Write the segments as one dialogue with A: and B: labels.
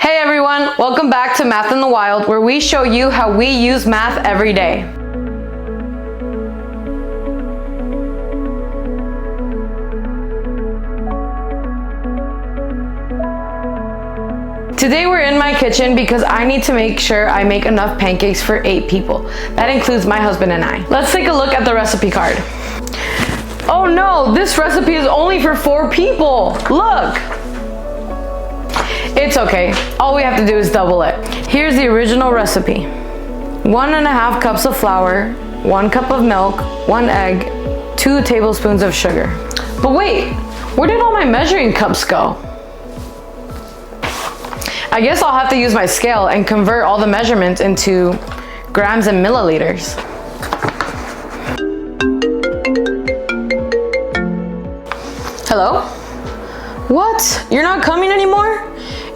A: Hey everyone, welcome back to Math in the Wild, where we show you how we use math every day. Today we're in my kitchen because I need to make sure I make enough pancakes for 8 people. That includes my husband and I. Let's take a look at the recipe card. Oh no, this recipe is only for 4 people. Look. It's okay, all we have to do is double it. Here's the original recipe. 1.5 cups of flour, 1 cup of milk, 1 egg, 2 tablespoons of sugar. But wait, where did all my measuring cups go? I guess I'll have to use my scale and convert all the measurements into grams and milliliters. Hello? What? You're not coming anymore?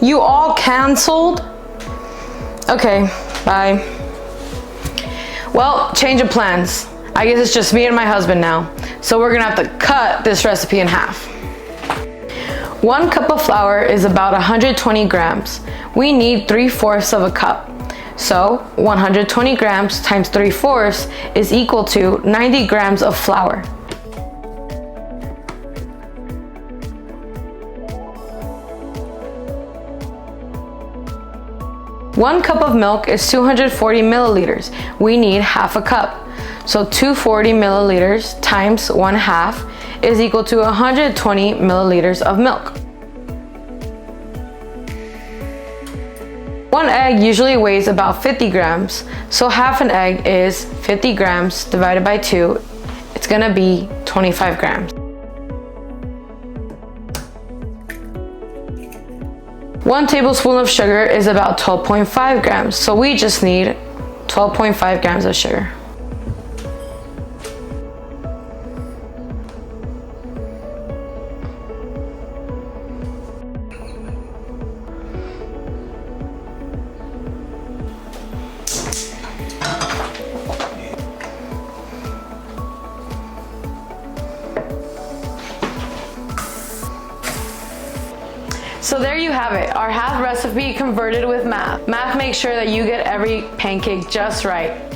A: You all canceled? Okay, bye. Well, change of plans. I guess it's just me and my husband now. So we're gonna have to cut this recipe in half. 1 cup of flour is about 120 grams. We need 3/4 of a cup. So 120 grams times 3/4 is equal to 90 grams of flour. One cup of milk is 240 milliliters. We need half a cup. So 240 milliliters times 1/2 is equal to 120 milliliters of milk. 1 egg usually weighs about 50 grams. So half an egg is 50 grams divided by 2. It's gonna be 25 grams. 1 tablespoon of sugar is about 12.5 grams, so we just need 12.5 grams of sugar. So there you have it, our half recipe converted with math. Math makes sure that you get every pancake just right.